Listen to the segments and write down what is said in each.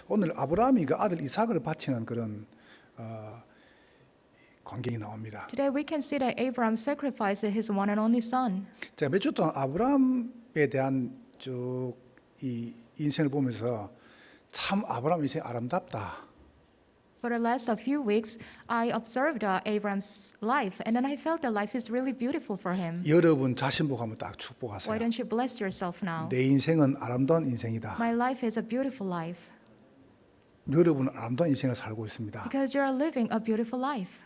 오늘 아브라함이 그 아들 이삭을 바치는 그런 광경이 나옵니다. Today we can see that Abraham sacrificed his one and only son. 제가 몇 주 동안 아브라함에 대한 쭉 이 인생을 보면서 참 아브라함 인생 아름답다. For the last few weeks, I observed Abraham's life, and then I felt that life is really beautiful for him. 여러분 자신 보고 한번 딱 Why 축복하세요. don't you bless yourself now? 내 인생은 아름다운 인생이다. My life is a beautiful life 여러분은 아름다운 인생을 살고 있습니다. because you are living a beautiful life.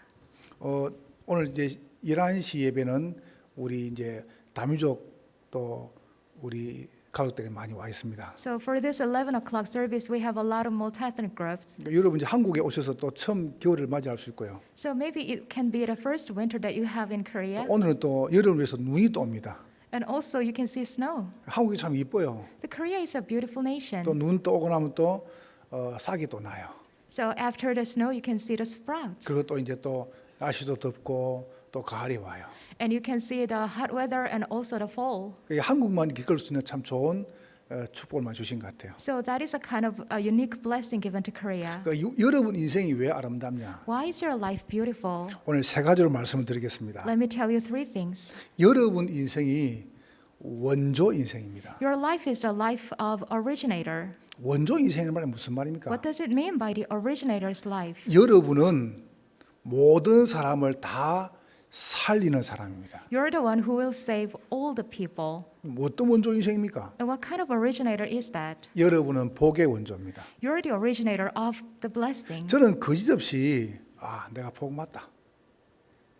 오늘 이제 11시 예배는 우리 이제 다민족 또 우리 가족들이 많이 와 있습니다. So for this 11 o'clock service, we have a lot of multi-ethnic groups. 그러니까 여러분 이제 한국에 오셔서 또 처음 겨울을 맞이할 수 있고요. So maybe it can be the first winter that you have in Korea. 오늘은 또 여름을 위해서 눈이 또 옵니다. And also you can see snow. 한국이 참 이뻐요. The Korea is a beautiful nation. 또 눈 또 오고 나면 또 싹이 또 나요. So after the snow, you can see the sprouts. 그리고 또 이제 또 날씨도 덥고 또 가을이 와요. And you can see the hot weather and also the fall. 한국만 겪을 수 있는 참 좋은 축복을 주신 것 같아요. So that is a kind of a unique blessing given to Korea. 여러분 인생이 왜 아름답냐? Why is your life beautiful? 오늘 세 가지로 말씀을 드리겠습니다. Let me tell you three things. 여러분 인생이 원조 인생입니다. Your life is the life of originator. 원조 인생이란 말은 무슨 말입니까? What does it mean by the originator's life? 여러분은 모든 사람을 다 살리는 사람입니다. You're the one who will save all the people. 어떤 원조 인생입니까? And what kind of originator is that? 여러분은 복의 원조입니다. You're the originator of the blessing. 저는 거짓없이 내가 복 맞다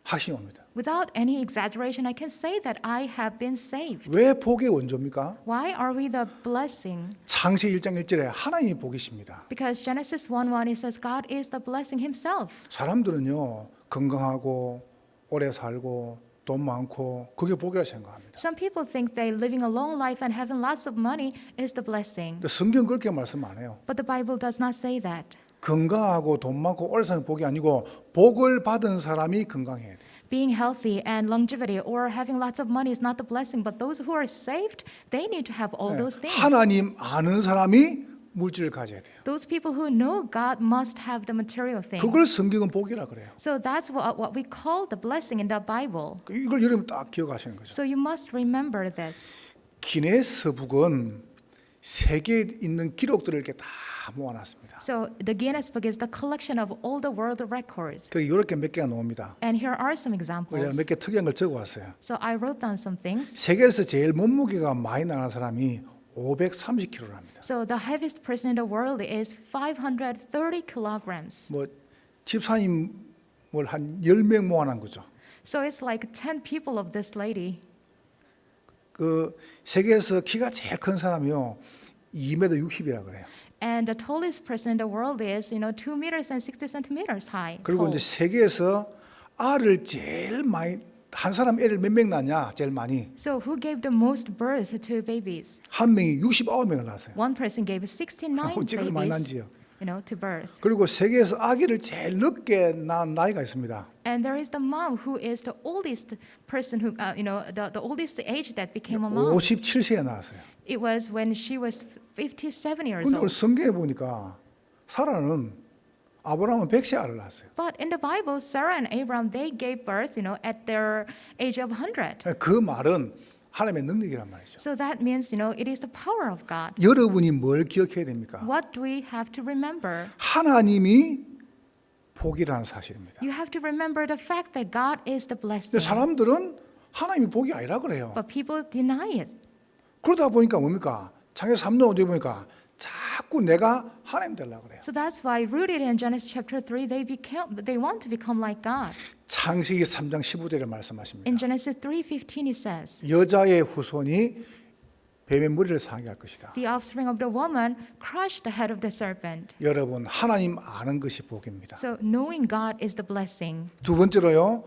확신이 옵니다. Without any exaggeration, I can say that I have been saved. 왜 복의 원조입니까? Why are we the blessing? 창세기 1장 1절에 하나님이 복이십니다. Because Genesis 1:1 it says God is the blessing himself. 사람들은요 건강하고 오래 살고 돈 많고 그게 복이라 생각합니다. Some people think that living a long life and having lots of money is the blessing. 근데 성경 그렇게 말씀 안 해요. But the Bible does not say that. 건강하고 돈 많고 오래 사는 복이 아니고 복을 받은 사람이 건강해야 돼요. Being healthy and longevity or having lots of money is not the blessing, but those who are saved, they need to have all those things. 하나님 아는 사람이 물질을 가져야 돼요. Those people who know God must have the material things. 그걸 성경은 복이라 그래요. So that's what we call the blessing in the Bible. 이걸 여러분 딱 기억하시는 거죠. So you must remember this. 기네스북은 세계에 있는 기록들을 이렇게 다 모아놨습니다. So the Guinness Book is the collection of all the world records. 그 이렇게 몇 개가 나옵니다. And here are some 제가 examples. 몇 개 특이한 걸 적어왔어요. So I wrote down some things. 세계에서 제일 몸무게가 많이 나는 사람이 530kg랍니다. So the heaviest person in the world is 530 kilograms. 뭐 집사님을 한 10명 모아놓은 거죠. So it's like 10 people of this lady. 그 세계에서 키가 제일 큰 사람이요 2m 60이라 그래요. And the tallest person in the world is, 2 meters and 60 centimeters high. 그리고 tall. 이제 세계에서 알을 제일 많이 한 사람 애를 몇 명 낳냐 제일 많이 So who gave the most birth to babies? 한 명이 69명을 낳았어요. One person gave 69 어찌 많이 babies, 낳은지요. to birth. 그리고 세계에서 아기를 제일 늦게 낳은 나이가 있습니다. And there is the mom who is the oldest person who, the oldest age that became a mom. 57세에 낳았어요. It was when she was 57 years 근데 오늘 old. 성경에 보니까 사라는 아브라함은 100세 아를 낳았어요. But in the Bible, Sarah and Abraham, they gave birth, at their age of 100. 그 말은 하나님의 능력이란 말이죠. So that means, it is the power of God. 여러분이 뭘 기억해야 됩니까? What do we have to remember? 하나님이 복이라는 사실입니다. You have to remember the fact that God is the 근데 blessing. 사람들은 하나님이 복이 아니라 그래요. But people deny it. 그러다 보니까 뭡니까? 창세기 3장 5절에 보니까 자꾸 내가 하나님 되려고 그래요. So that's why rooted in Genesis chapter 3, they want to become like God. 창세기 3장 15절에 말씀하십니다. In Genesis 3:15 it says, 여자의 후손이 뱀의 머리를 상하게 할 것이다. the offspring of the woman crushed the head of the serpent. 여러분 하나님 아는 것이 복입니다. So knowing God is the blessing. 두 번째로요.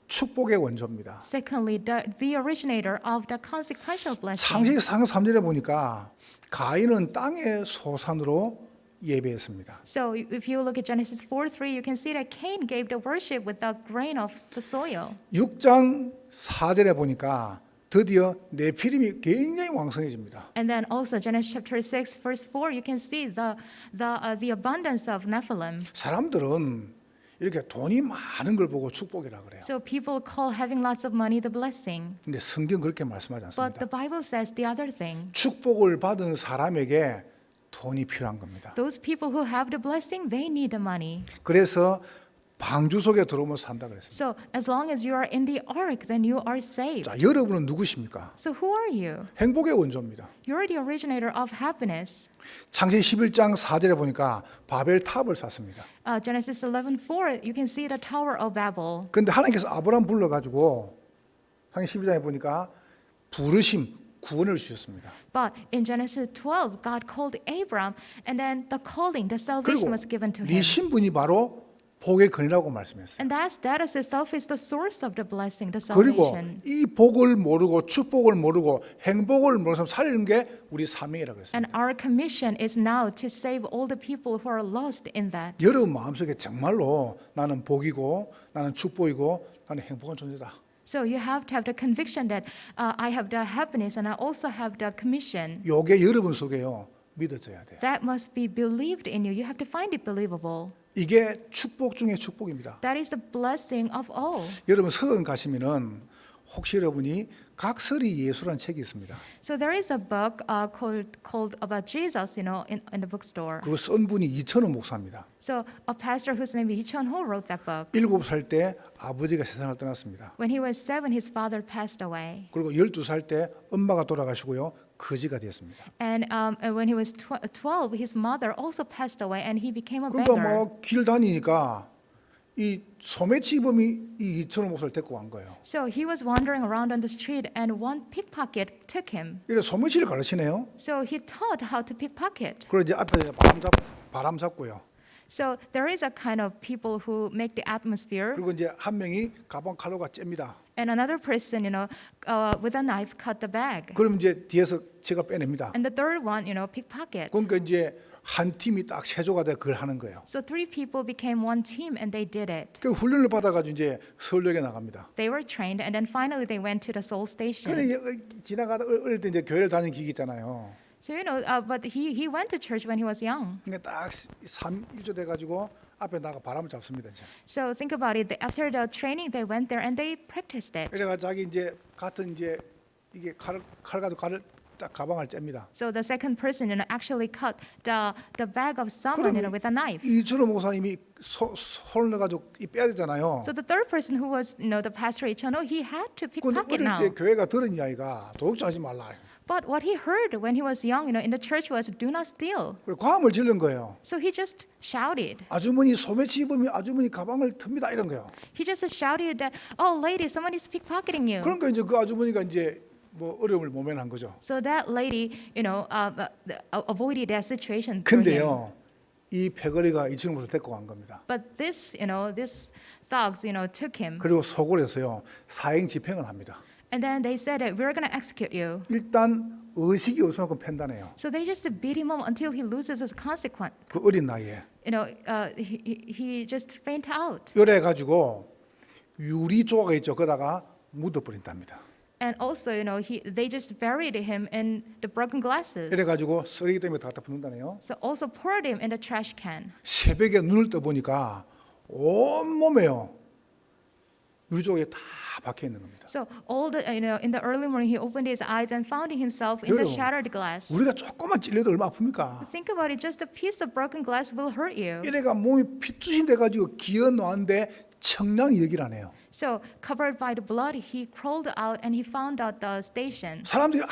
축복의 원조입니다. Secondly, the originator of the consequential blessing. 창세기 4장 3절에 보니까 가인은 땅의 소산으로 예배했습니다. So if you look at Genesis 4:3, you can see that Cain gave the worship with the grain of the soil. 6장 4절에 보니까 드디어 네피림이 굉장히 왕성해집니다. And then also Genesis chapter 6 verse 4, you can see the abundance of Nephilim. 사람들은 이렇게 돈이 많은 걸 보고 축복이라 그래요. So people call having lots of money the blessing. 근데 성경 그렇게 말씀하지 But 않습니다. the Bible says the other thing. 축복을 받은 사람에게 돈이 필요한 겁니다. Those people who have the blessing, they need the money. 그래서 방주 속에 들어오면 산다 그랬습니다. So as long as you are in the ark, then you are saved. 자, 여러분은 누구십니까? So who are you? 행복의 원조입니다. You're the originator of happiness. 창세기 11장 4절에 보니까 바벨 탑을 샀습니다. Genesis 11:4, you can see the Tower of Babel. 근데 하나님께서 아브라함 불러가지고 창세기 12장에 보니까 부르심, 구원을 주셨습니다. But in Genesis 12, God called Abram, and then the calling, the salvation 그리고 was given to 네 him. 신분이 바로 복의 근이라고 말씀했어요. And that status itself is the source of the blessing, the 그리고 salvation. 이 복을 모르고 축복을 모르고 행복을 모르는 사람 살리는 게 우리 사명이라고 And 그랬습니다. our commission is now to save all the people who are lost in that. 여러분 마음속에 정말로 나는 복이고 나는 축복이고 나는 행복한 존재다. So you have to have the conviction that I have the happiness and I also have the commission. 요게 여러분 속에요. 믿어져야 돼요. That must be believed in you. You have to find it believable. 이게 축복 중에 축복입니다. That is the blessing of all. 여러분 서원 가시면은 혹시 여러분이 각설이 예수라는 책이 있습니다. So there is a book called about Jesus, in the bookstore. 그거 쓴 분이 이천호 목사입니다. So a pastor whose name is Lee Chun-ho wrote that book. 7살 때 아버지가 세상을 떠났습니다. When he was 7, his father passed away. 그리고 12살 때 엄마가 돌아가시고요. 거지가 됐습니다. And when he was 12, his mother also passed away and he became a 그러니까 beggar. 뭐 길 다니니까 이 소매치범이 이 이천호 목사를 데리고 간 거예요. So he was wandering around on the street and one pickpocket took him. 이래 소매치를 가르치네요. So he taught how to pickpocket. 그리고 이제 앞에 바람 잡고요. So there is a kind of people who make the atmosphere, 그리고 이제 한 명이 가방 칼로가 잽니다. and another person, with a knife cut the bag. 그럼 이제 뒤에서 제가 빼냅니다. And the third one, pickpocket. 그러니까 이제 한 팀이 딱 세조가 돼 그걸 하는 거예요. So 3 people became one team and they did it. 그 훈련을 받아가지고 이제 서울역에 나갑니다. They were trained and then finally they went to the Seoul station. 근데 지나가다 어릴 때 이제 교회를 다니는 기기 있잖아요. So but he went to church when he was young. 그러니까 딱 1조 돼가지고 앞에 나가 바람을 잡습니다. 이제. So think about it. After the training, they went there and they practiced it. 그래가 자기 이제 같은 이제 이게 칼 가지고 칼을 딱 가방을 잽니다. So the second person, actually cut the bag of someone, with a knife. 이준호 목사님이 손을 넣어가지고 이 빼야 되잖아요. So the third person who was, the pastor Ichano, he had to 근데 pickpocket 어릴 now. 때 교회가 들은 이야기가 도둑질하지 말라. But what he heard when he was young, in the church was do not steal. 그리고 과음을 지른 거예요. So he just shouted. 아주머니 소매치 입으면 아주머니 가방을 틉니다 이런 거예요. He just shouted that, "Oh, lady, someone is pickpocketing you." 그러니까 이제 그 아주머니가 이제 뭐 어려움을 모면한 거죠. So that lady, avoided that situation. through him. 근데요, 이 패거리가 이 친구를 데리고 간 겁니다. But this thugs, took him. 그리고 소굴에서요 사형 집행을 합니다. And then they said that we're going to execute you. 일단 의식이 없을 만큼 팬다네요. So they just beat him up until he loses his consequence. 그 어린 나이에. He just faint out. 이래 가지고 유리 조각 있죠. 거다가 묻어버린답니다. And also, they just buried him in the broken glasses. 이래 가지고 쓰레기 때문에 다 갖다 붓는다네요. So also poured him in the trash can. 새벽에 눈을 떠 보니까 온 몸에요 유리 조각이 다 박혀 있는 겁니다. So all the, in the early morning, he opened his eyes and found himself in the 여러분, shattered glass. 우리가 조금만 찔려도 얼마 아픕니까? Think about it. Just a piece of broken glass will hurt you. 이래가 몸이 피투신 돼가지고 기어 나왔는데 청량이 여길 안 해요. So covered by the blood, he crawled out and he found out the station. 사람들이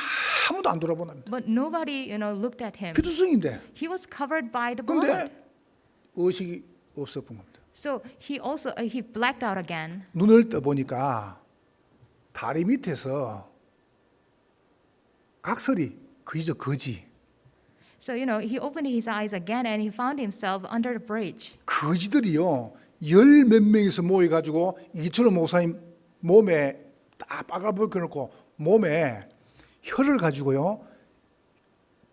아무도 안 돌아보나. But nobody, looked at him. 피투성인데. He was covered by the blood. 근데 의식이 없었던 겁니다. So he also he blacked out again. 눈을 떠 보니까 다리 밑에서 각설이 거지죠 거지. So he opened his eyes again and he found himself under the bridge. 거지들이요 10몇 명이서 모여가지고 이철호 목사님 몸에 딱 빠가벗겨 놓고 몸에 혀를 가지고요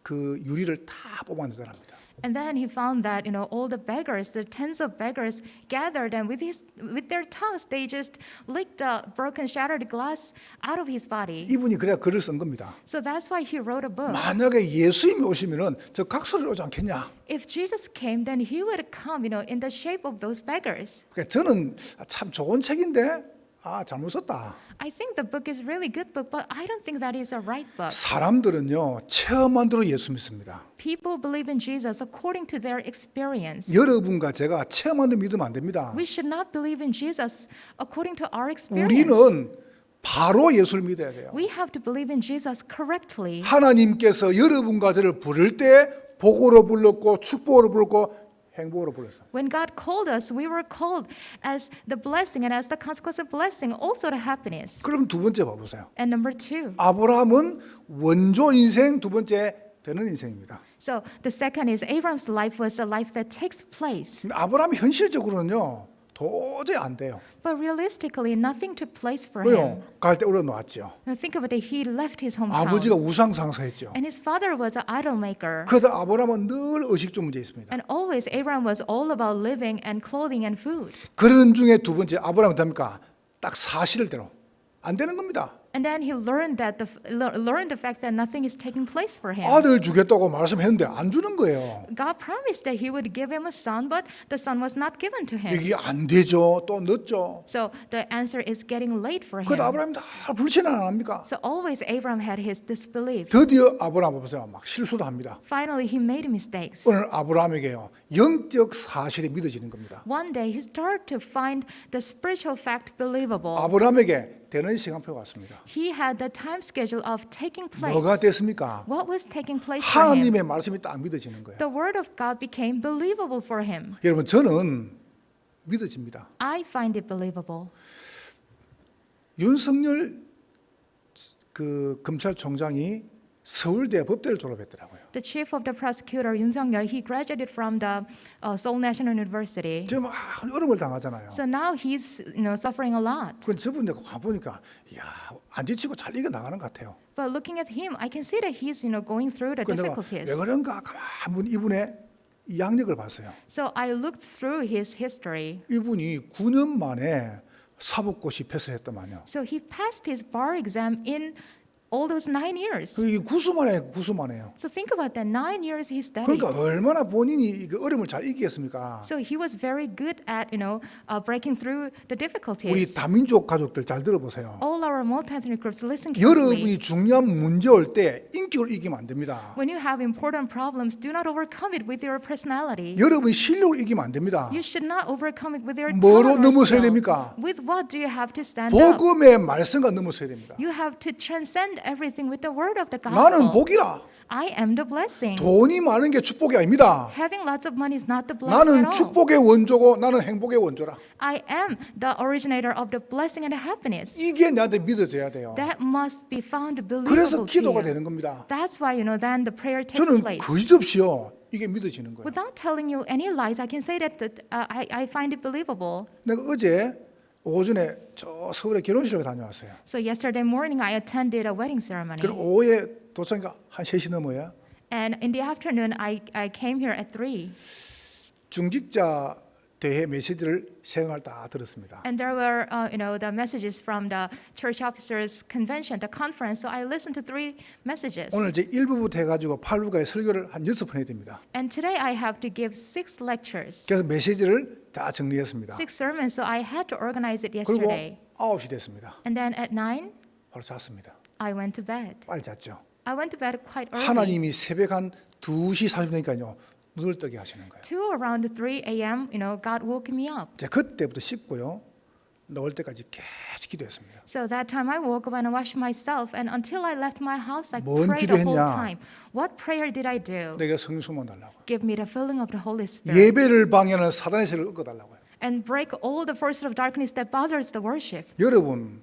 그 유리를 다 뽑아내더랍니다. And then he found that, all the beggars, the tens of beggars gathered, and with their tongues, they just licked broken, shattered glass out of his body. 이분이 그래야 글을 쓴 겁니다. So that's why he wrote a book. 만약에 예수님이 오시면은 저 각설이 오지 않겠냐? If Jesus came, then he would come, in the shape of those beggars. 그러니까 저는 참 좋은 책인데 잘못 썼다. I think the book is really good book, but I don't think that is a right book. 사람들은요 체험한 대로 예수 믿습니다. People believe in Jesus according to their experience. 여러분과 제가 체험한 대로 믿으면 안 됩니다. We should not believe in Jesus according to our experience. 우리는 바로 예수를 믿어야 돼요. We have to believe in Jesus correctly. 하나님께서 여러분과 저를 부를 때 복으로 불렀고 축복으로 불렀고 행복으로 불렀어요. When God called us, we were called as the blessing and as the consequence of blessing, also to happiness. 그럼 두 번째 봐보세요. And number two. 아브라함은 원조 인생, 두 번째 되는 인생입니다. So the second is Abraham's life was a life that takes place. 근데 아브라함이 현실적으로는요 도저히 안 돼요. But realistically, nothing took place for 왜요? him. 갈 때 얼어 놓았죠. Now think of it, he left his 아버지가 hometown. 우상 상사했죠. And his father was an idol maker. 그러다 아브라함은 늘 의식주 문제 있습니다. And always Abraham was all about living and clothing and food. 그런 중에 두 번째 아브라함이 됩니까? 딱 사실대로 안 되는 겁니다. And then he learned the fact that nothing is taking place for him. 아들 주겠다고 말씀했는데 안 주는 거예요. God promised that he would give him a son, but the son was not given to him. 이게 안 되죠. 또 늦죠. So the answer is getting late for 그래도 him. 아브라함이 다 불신을 안 합니까? So always Abraham had his disbelief. 드디어 아브라함 보세요. 막 실수도 합니다. Finally, he made mistakes. 오늘 아브라함에게요 영적 사실이 믿어지는 겁니다. One day, he started to find the spiritual fact believable. 아브라함에게 되는 시간표가 왔습니다. He had the time schedule of taking place. 뭐가 됐습니까? What was taking place for him? 하나님의 말씀이 딱 믿어지는 거예요. The word of God became believable for him. 여러분 저는 믿어집니다. I find it believable. 윤석열 그 검찰총장이 서울대 법대를 졸업했더라고요. The chief of the prosecutor, Yoon Sung-yeol, he graduated from the Seoul National University. 지금 어려움을 당하잖아요. So now he's, suffering a lot. 그 저분 내가 가보니까 안 지치고 잘 이겨 나가는 것 같아요. But looking at him, I can see that he's, going through the 그 내가 difficulties. 왜 그런가 가만 이분의 이 양력을 봤어요. So I looked through his history. 이분이 9년 만에 사법고시 패스했더만요. So he passed his bar exam in all those 9 years. 이게 구수만해요. So think about that. 9 years he studied. 그러니까 얼마나 본인이 이 어려움을 잘 이기겠습니까? So he was very good at, breaking through the 우리 difficulties. 다민족 가족들 잘 들어보세요. All our multi-ethnic groups, listen carefully. 여러분이 중요한 문제 올 때 인격을 이기면 안 됩니다. When you have important problems, do not overcome it with your personality. 여러분이 실력을 이기면 안 됩니다. You should not overcome it with your 뭐로 talent or 넘어서야 skill. 됩니까? With what do you have to stand up? 복음의 말씀과 넘어서야 됩니다. You have to transcend everything with the word of the 나는 gospel. 복이라. I am the blessing. 돈이 많은 게 축복이 아닙니다. Having lots of money is not the blessing 나는 at all. 축복의 원조고 나는 행복의 원조라. I am the originator of the blessing and the happiness. 이게 나한테 믿어져야 돼요. That must be found 그래서 believable to 기도가 you. 되는 겁니다. That's why, then the prayer takes 저는 place. 거짓 없이요. 이게 믿어지는 거예요. Without telling you any lies, I can say that I find it believable. 내가 어제 오전에 저 서울의 결혼식을 다녀왔어요. So yesterday morning, I attended a wedding ceremony. 그리고 오후에 도착하니까 한 3시 넘어요. And in the afternoon, I came here at 3. 중직자 대회 메시지를 생각을 다 들었습니다. And there were, the messages from the church officers convention, the conference. So I listened to 3 messages. 오늘 제 1부부터 해가지고 8부까지 설교를 한 6번 해야 됩니다. And today I have to give 6 lectures, 그래서 메시지를 다 정리했습니다. 6 sermons. So I had to organize it 그리고 yesterday. 9시 됐습니다. And then at 9, 바로 잤습니다. I went to bed. 빨리 잤죠. I went to bed quite early. 하나님이 새벽 한 2시 40분이니까요. 눈을 뜨게 하시는 거예요. To around 3 a.m., God woke me up. 제가 그때부터 씻고요. 나올 때까지 계속 기도했습니다. So that time I woke up and I washed myself, and until I left my house, I 뭔 prayed the whole 기도했냐? time. What prayer did I do? 내가 성수만 달라고. Give me the filling of the Holy Spirit 예배를 방해하는 사단의 세를 꺾어달라고요. and break all the forces of darkness that bothers the worship. 여러분,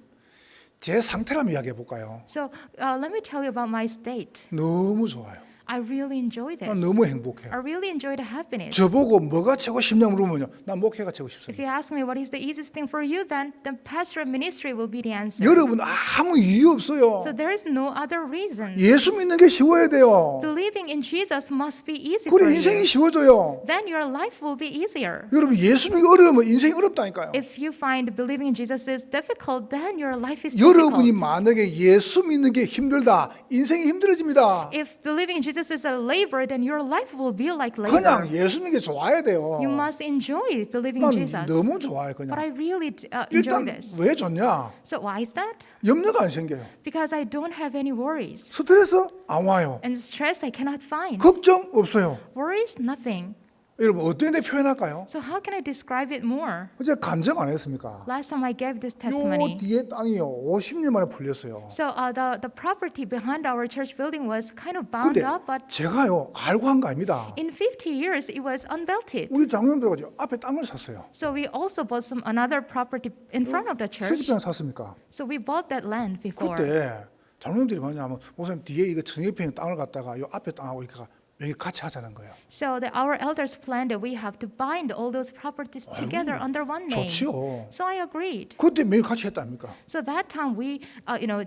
제 상태를 한번 이야기해 볼까요? So let me tell you about my state. 너무 좋아요. I really enjoy 난 this. 너무 행복해. I really enjoy the happiness. 저보고 뭐가 최고 싶냐고 물으면요. 난 목회가 최고 If 싶습니다. you ask me what is the easiest thing for you, then the pastor ministry will be the answer. 여러분 아무 이유 없어요. So there is no other reason. 예수 믿는 게 쉬워야 돼요. Believing in Jesus must be easy for 그래 인생이 you. 쉬워져요. Then your life will be easier. 여러분 예수 믿기 어려우면 인생이 어렵다니까요. If you find believing in Jesus is difficult, then your life is 여러분이 difficult. 만약에 예수 믿는 게 힘들다. 인생이 힘들어집니다. If believing in Jesus is a labor, then your life will be like 그냥 labor. 예수 믿는 게 좋아야 돼요. You must enjoy believing in 난 Jesus. 너무 좋아요 But 그냥. I really enjoy 일단 this. 왜 좋냐? So why is that? 염려가 안 생겨요. Because I don't have any worries. 스트레스 안 와요. And stress I cannot find. 걱정 없어요. Worries, nothing. 여러분 어떻게 표현할까요? So how can I describe it more? 어제 간증 안 했습니까? Last time I gave this 요 testimony. 뒤에 땅이요 50년 만에 풀렸어요. So the property behind our church building was kind of bound 근데 up, but 제가요 알고 한 거 아닙니다. in 50 years it was unbelted. 우리 장로님들하고 앞에 땅을 샀어요. So we also bought some another property in front of the church. 수집장 샀습니까? So we bought that land before. 그때 장로님들이 뭐냐면 목사님 뒤에 이거 정예평 땅을 갖다가 요 앞에 땅하고 이렇게 여기 같이 하자는 거예요. So our elders planned that we have to bind all those properties together under one name. 좋지요. So I agreed. 그때 매일 같이 했답니까? So that time we,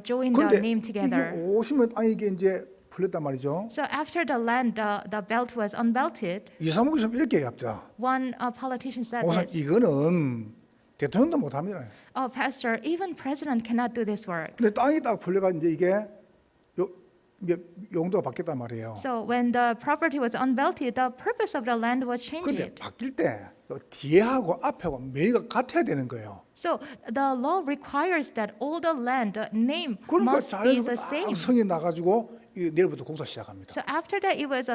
joined the 근데 name 이게 together. 50년 땅이 이게 이제 풀렸단 말이죠. So after the land, the belt was unbelted. 이사목에서 이렇게 얘기합니다. One politician said 목사님 this. 이거는 대통령도 못합니다. Oh, pastor, even president cannot do this work. 근데 땅이 딱 풀려가 이제 이게 이게 용도가 바뀌었단 말이에요. So when the property was unbelted, the purpose of the land was 근데 changed. 바뀔 때 뒤에하고 앞하고 매가 같아야 되는 거예요. So the law requires that all the land name 그러니까 must be 자연스럽게 the 딱 same. 성이 나가지고 내일부터 공사 시작합니다. So after that, it was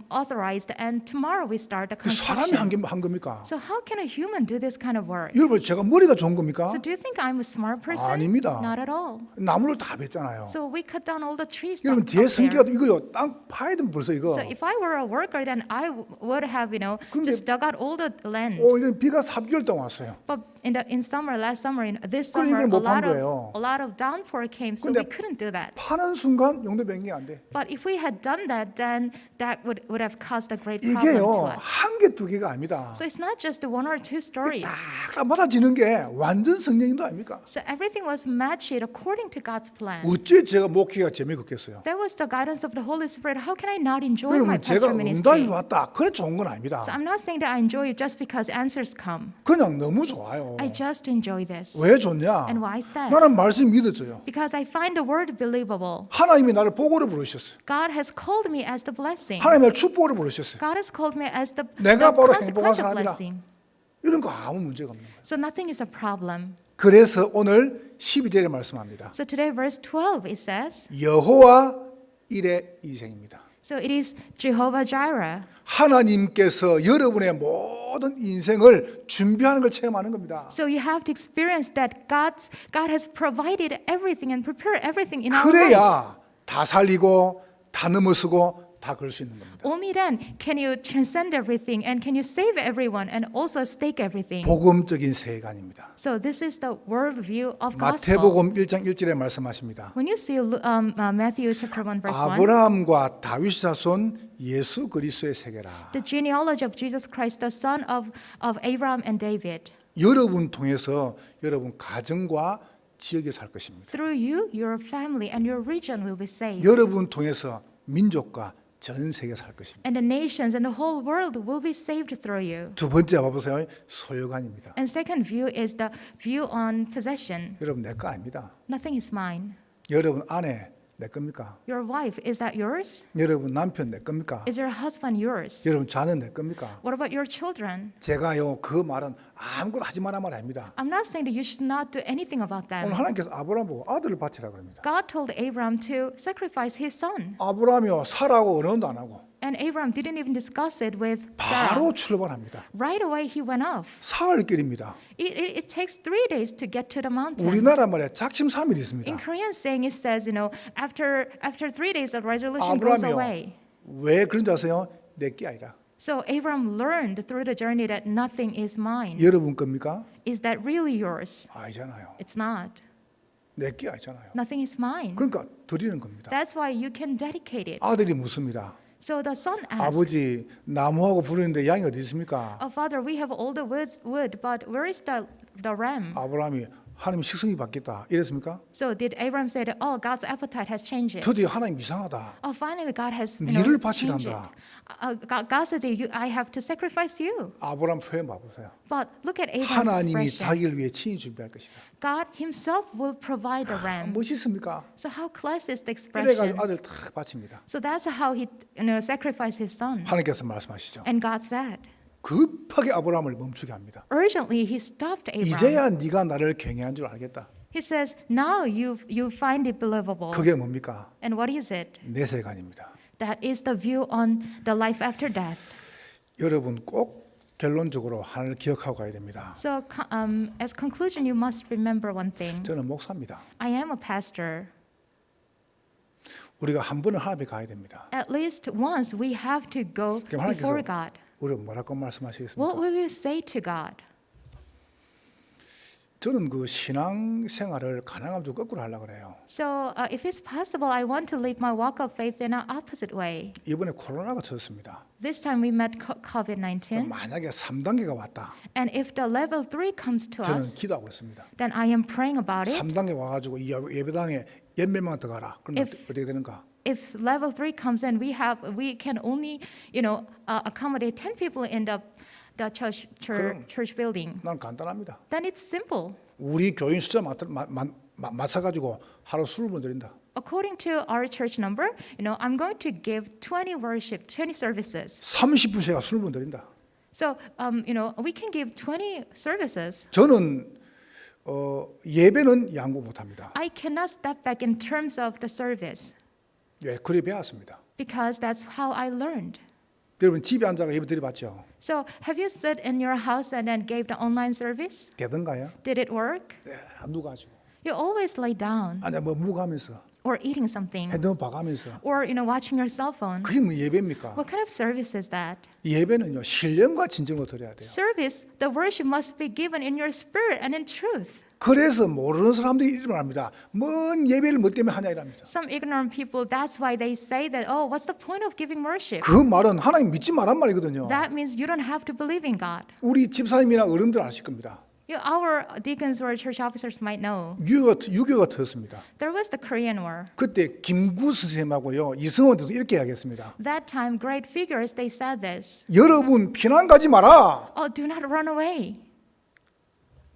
authorized, and tomorrow we start the 그 사람이 construction. 한 겁니까? So how can a human do this kind of work? 여러분 제가 머리가 좋은 겁니까? So do you think I'm a smart person? 아닙니다. Not at all. 나무를 다 뱉잖아요. So we cut down all the trees 여러분 up 뒤에 there. 성기가 이거요 땅 파야 되면 벌써 이거. So if I were a worker, then I would have, 근데 just dug out all the land. 올 비가 3개월 동안 왔어요. But in summer, last summer, this 그래, summer, 이걸 못 판 거예요. a lot of downpour came, so 근데 we couldn't do that. 파는 순간 용도 변경이 안 돼. But if we had done that, then that would have caused a great problem to 이게요 us. 한 개 두 개가 아닙니다. So it's not just one or two stories. 딱 맞아지는 게 완전 성령인도 아닙니까? So everything was matched according to God's plan. 어째 제가 목회가 재미없겠어요? That was the guidance of the Holy Spirit. How can I not enjoy my 여러분 제가 pastor 응답이 ministry? 왔다. 그래 좋은 건 아닙니다. So I'm not saying that I enjoy it just because answers come. 그냥 너무 좋아요. I just enjoy this. 왜 좋냐? And why is that? 나는 말씀이 믿어져요. Because I find the word believable. 하나님이 나를 복으로 부르셨어요. God has called me as the blessing. 하나님이 나를 축복으로 부르셨어요. God has called me as the 내가 바로 행복한 consequential 사람이라. blessing. 이런 거 아무 문제가 없는 거예요. So nothing is a problem. 그래서 오늘 12절에 말씀합니다. So today, verse 12, it says, 여호와 일의 이생입니다. so it is Jehovah Jireh. 하나님께서 여러분의 모든 인생을 준비하는 걸 체험하는 겁니다. So you have to experience that God has provided everything and prepared everything in our life. 그래야 다 살리고 다 넘어서고 다 그럴 수 있는 겁니다. Only then can you transcend everything and can you save everyone and also stake everything. 복음적인 세계관입니다. So this is the worldview of gospel. 마태복음 1장 1절에 말씀하십니다. When you see Matthew chapter 1 verse 1, 아브라함과 다윗 자손 예수 그리스도의 세계라. the genealogy of Jesus Christ, the son of Abraham and David. 여러분 통해서 여러분 가정과 지역에 살 것입니다. Through you, your family and your region will be saved. 여러분 통해서 민족과 전 세계 살 것입니다. And the nations and the whole world will be saved through you. 두 번째 봐보세요. 소유관입니다. And second view is the view on possession. 여러분 내 거 아닙니다. Nothing is mine. 여러분 아내 내 겁니까? Your wife, is that yours? 여러분 남편 내 겁니까? Is your husband yours? 여러분 자녀 내 겁니까? What about your children? 제가요 그 말은 아무것도 하지 마라 말 아닙니다. I'm not saying that you should not do anything about 오늘 them. 하나님께서 아브라함 보고 아들을 바치라 그럽니다. God told Abraham to sacrifice his son. 아브라함이요 사라고 언어도 안 하고 And Abraham didn't even discuss it with Sarah. 바로 출발합니다. Right away he went off. 사흘 길입니다. It takes 3 days to get to the mountain. 우리나라 말에 작심 3일 있습니다. In Korean saying it says, after 3 days the resolution goes away. 아브라함이요 왜 그런지 아세요? 내 게 아니라. So Abraham learned through the journey that nothing is mine. 여러분 겁니까? Is that really yours? 아니잖아요. It's not. 내 게 아니잖아요. Nothing is mine. 그러니까 드리는 겁니다. That's why you can dedicate it. 아들이 묻습니다. So the son asked, 아버지 나무하고 부르는데 양이 어디 있습니까? "Oh, Father, we have all the wood, but where is the ram?" 아브라함이 하나님 식성이 바뀌었다 이랬습니까? So did Abraham say, "Oh, God's appetite has changed it"? 드디어 하나님 이상하다. Oh, finally, God has 니를 changed it. 바치란다. God said, I have to sacrifice you. 아브라함 표현 봐보세요. But look at Abraham's 하나님이 expression. 자기를 위해 친히 준비할 것이다. God Himself will provide the ram. 멋있습니까? So how class is the 이래가지고 expression? 아들 딱 바칩니다. So that's how He sacrificed His son. 하나님께서 말씀하시죠. And God said, 급하게 아브라함을 멈추게 합니다. urgently He stopped Abraham. 이제야 네가 나를 경외한 줄 알겠다. He says, now you find it believable. 그게 뭡니까? And what is it? 내세관입니다. That is the view on the life after death. 여러분 꼭 결론적으로 하나를 기억하고 가야 됩니다. So as conclusion, you must remember one thing. 저는 목사입니다. I am a pastor. 우리가 한 번은 하나님에 가야 됩니다. At least once we have to go 그럼 before 하나님께서 God. 우리가 뭐라고 말씀하시겠습니까? What will you say to God? 저는 그 신앙 생활을 가능하면 좀 거꾸로 하려고 그래요. So if it's possible, I want to live my walk of faith in an opposite way. 이번에 코로나가 터졌습니다. This time we met 그럼 COVID-19, 만약에 3단계가 왔다. and if the level 3 comes to 저는 us, 기도하고 있습니다. then I am praying about it. 3단계 와가지고 이 예배당에 10명만 더 가라. 그러면 If- 어떻게 되는가? If level 3 comes in, we can only accommodate 10 people in the church building. 난 간단합니다. Then it's simple. 우리 교인 숫자 맞춰가지고 하루 20번 드린다. According to our church number, I'm going to give 20 services. 30분씩 20번 드린다. So, we can give 20 services. 저는 예배는 양보 못합니다. I cannot step back in terms of the service 예, 그래 배웠습니다. because that's how I learned. 여러분 집에 앉아가 예배 드려봤죠? So, have you sat in your house and then gave the online service? 되던가요? Did it work? 네, 누가지고 You always lay down 아니 뭐 묵하면서 or eating something 핸드폰 봐가면서 or watching your cell phone. 그게 뭐 예배입니까? What kind of service is that? 예배는요 신령과 진정으로 드려야 돼요. Service, the worship must be given in your spirit and in truth. 그래서 모르는 사람들이 이런 말 합니다. 뭔 예배를 뭐 때문에 하냐 이랍니다. Some ignorant people, that's why they say that, oh, what's the point of giving worship? 그 말은 하나님 믿지 말란 말이거든요. That means you don't have to believe in God. 우리 집사님이나 어른들 아실 겁니다. Our deacons or church officers might know. 6.25가 터졌습니다. There was the Korean War. 그때 김구 선생님하고요 이승원한테도 이렇게 이야기했습니다. That time, great figures, they said this. 여러분 피난 가지 마라. Oh, do not run away.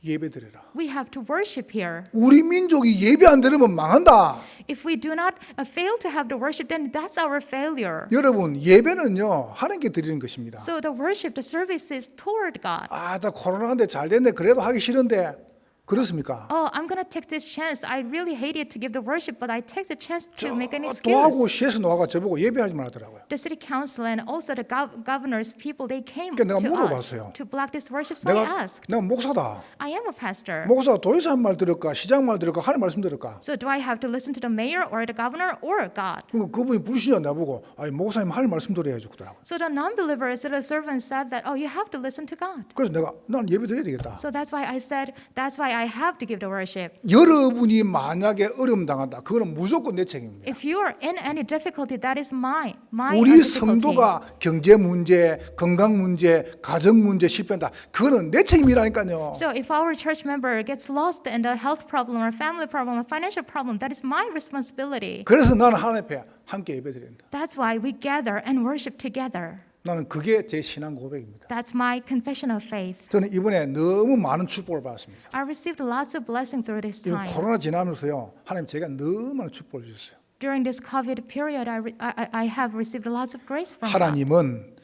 예배 드려라. We have to worship here. 우리 민족이 예배 안 드리면 망한다. If we do not fail to have the worship, then that's our failure. 여러분 예배는요 하나님께 드리는 것입니다. So the worship, the service is toward God. 아, 나 코로나인데 잘 됐네. 그래도 하기 싫은데 그렇습니까? Oh, I'm going to take this chance. I really hated to give the worship, but I take the chance to make an 도하고 excuse. 시에서 나와가 저보고 예배하지 말라더라고요. The city council and also the governors, people, they came 그러니까 내가 to us 물어봤어요. to block this worship. So I asked, 내가 목사다. I am a pastor. 목사 도의사 말 들을까 시장 말 들을까 하나님 말씀 들을까? So do I have to listen to the mayor or the governor or God? 그분이 불신자 나보고 아니 목사님 하나님 말씀 들어야지 그러더라고요. So the non-believers, the servant said that, oh, you have to listen to God. 그래서 내가 난 예배 드려야 되겠다. So that's why I said, that's why I have to give the worship. 여러분이 만약에 어려움 당한다. 그거는 무조건 내 책임입니다. If you are in any difficulty, that is my 우리 difficulty. 성도가 경제 문제, 건강 문제, 가정 문제 실패한다. 그거는 내 책임이라니까요. So if our church member gets lost in a health problem or family problem or financial problem, that is my responsibility. 그래서 나는 하나님 앞에 함께 예배드린다. That's why we gather and worship together. 나는 그게 제 신앙 고백입니다. That's my confession of faith. 저는 이번에 너무 많은 축복을 받았습니다. I received lots of blessing through this 이번 time. 코로나 지나면서요, 하나님 제가 너무 많은 축복을 주셨어요. During this COVID period, I have received lots of grace from God. 하나님은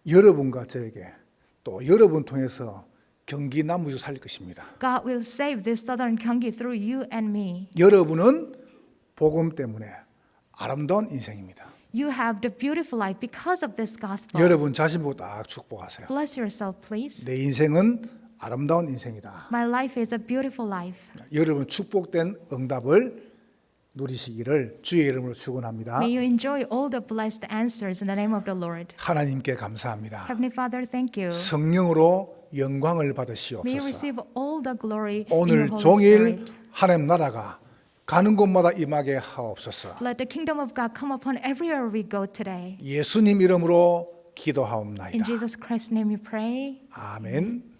여러분과 저에게 또 여러분 통해서 경기 남부주 살릴 것입니다. God will save this southern Gyeonggi through you and me. 여러분은 복음 때문에 아름다운 인생입니다. You have the beautiful life because of this gospel. 여러분 자신 보고 딱 축복하세요. Bless yourself, please. 내 인생은 아름다운 인생이다. My life is a beautiful life. 여러분 축복된 응답을 누리시기를 주의 이름으로 축원합니다. May you enjoy all the blessed answers in the name of the Lord. 하나님께 감사합니다. Heavenly Father, thank you. 성령으로 영광을 May you 받으시옵소서. receive all the glory in your 오늘 Holy 종일 Spirit. 하나님 나라가 가는 곳마다 임하게 하옵소서. Let the kingdom of God come upon everywhere we go today. 예수님 이름으로 In 기도하옵나이다. Jesus Christ's name we pray. 아멘.